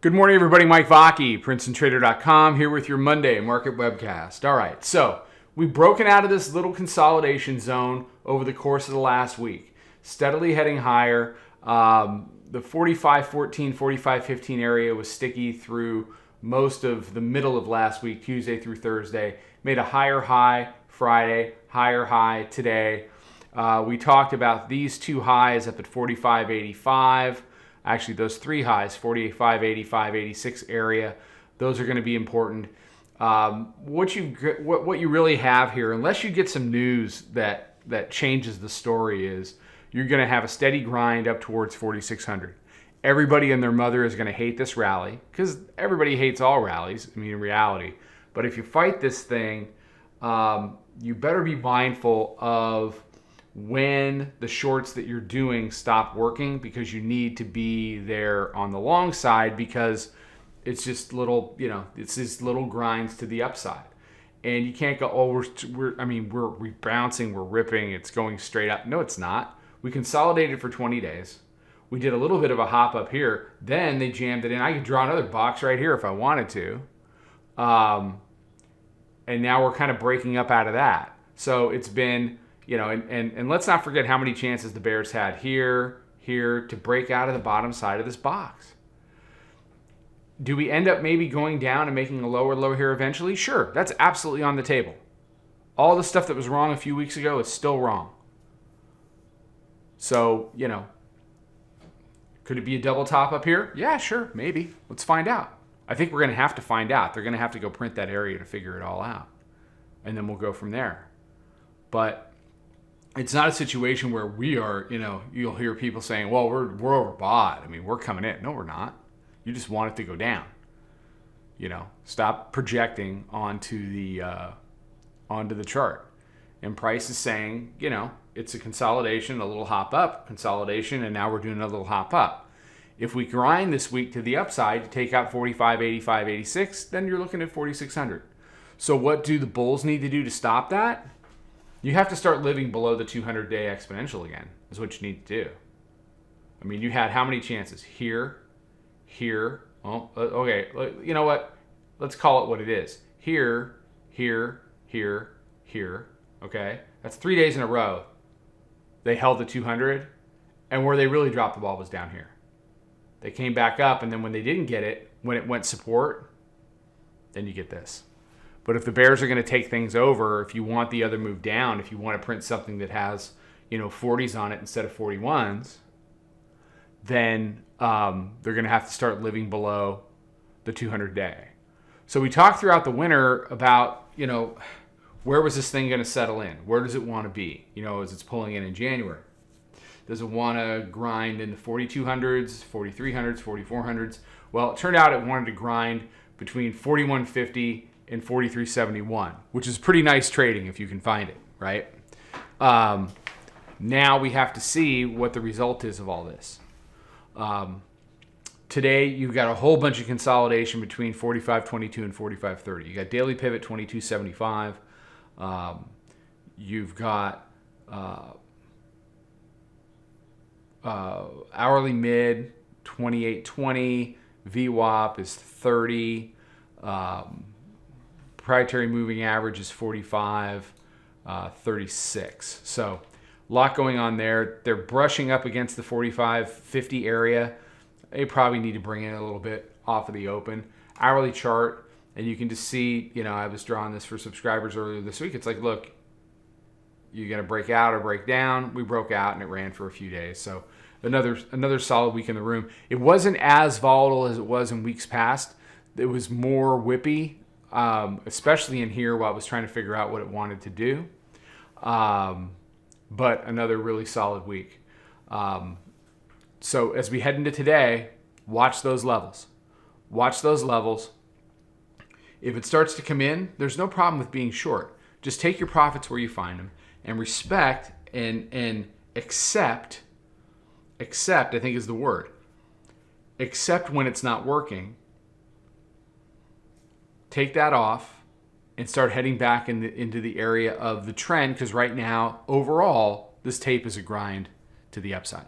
Good morning, everybody. Mike Vacchi, Princetontrader.com, here with your Monday market webcast. All right, so we've broken out of this little consolidation zone over the course of the last week, steadily heading higher. The 45.14, 45.15 area was sticky through most of the middle of last week, Tuesday through Thursday. Made a higher high Friday, higher high today. We talked about these two highs up at 45.85. Actually, those three highs, 45, 85, 86 area, those are going to be important. What you really have here, unless you get some news that changes the story, is you're going to have a steady grind up towards 4,600. Everybody and their mother is going to hate this rally because everybody hates all rallies, I mean, in reality. But if you fight this thing, you better be mindful of when the shorts that you're doing stop working, because you need to be there on the long side, because it's just little, it's these little grinds to the upside. And you can't go, oh, we're bouncing, we're ripping, it's going straight up. No, it's not. We consolidated for 20 days. We did a little bit of a hop up here. Then they jammed it in. I could draw another box right here if I wanted to. And now we're kind of breaking up out of that. So it's been, and let's not forget how many chances the Bears had here to break out of the bottom side of this box. Do we end up maybe going down and making a lower low here eventually? Sure, that's absolutely on the table. All the stuff that was wrong a few weeks ago is still wrong. So, could it be a double top up here? Yeah, sure, maybe. Let's find out. I think we're going to have to find out. They're going to have to go print that area to figure it all out. And then we'll go from there. But it's not a situation where we are, you'll hear people saying, well, we're overbought. I mean, we're coming in. No, we're not. You just want it to go down. Stop projecting onto the chart. And price is saying, it's a consolidation, a little hop up, consolidation, and now we're doing a little hop up. If we grind this week to the upside to take out 45, 85, 86, then you're looking at 4,600. So what do the bulls need to do to stop that? You have to start living below the 200-day exponential again, is what you need to do. I mean, you had how many chances? Here. Oh, okay. You know what? Let's call it what it is. Here. Okay? That's 3 days in a row. They held the 200, and where they really dropped the ball was down here. They came back up, and then when they didn't get it, when it went support, then you get this. But if the Bears are going to take things over, if you want the other move down, if you want to print something that has, 40s on it instead of 41s, then they're going to have to start living below the 200-day. So we talked throughout the winter about, where was this thing going to settle in? Where does it want to be, as it's pulling in January? Does it want to grind in the 4,200s, 4,300s, 4,400s? Well, it turned out it wanted to grind between 4,150 and 43.71, which is pretty nice trading if you can find it, right? Now we have to see what the result is of all this. Today, you've got a whole bunch of consolidation between 45.22 and 45.30. You got daily pivot 22.75. You've got hourly mid 28.20. VWAP is 30. Proprietary moving average is 45, 36. So a lot going on there. They're brushing up against the 45.50 area. They probably need to bring in a little bit off of the open. Hourly chart, and you can just see, I was drawing this for subscribers earlier this week. It's like, look, you're going to break out or break down. We broke out, and it ran for a few days. So another solid week in the room. It wasn't as volatile as it was in weeks past. It was more whippy. Especially in here while I was trying to figure out what it wanted to do. But another really solid week. So as we head into today, watch those levels. Watch those levels. If it starts to come in, there's no problem with being short. Just take your profits where you find them and respect and accept, I think is the word. Accept when it's not working. Take that off and start heading back into the area of the trend, because right now, overall, this tape is a grind to the upside.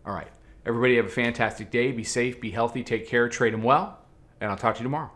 All right. Everybody have a fantastic day. Be safe, be healthy, take care, trade them well, and I'll talk to you tomorrow.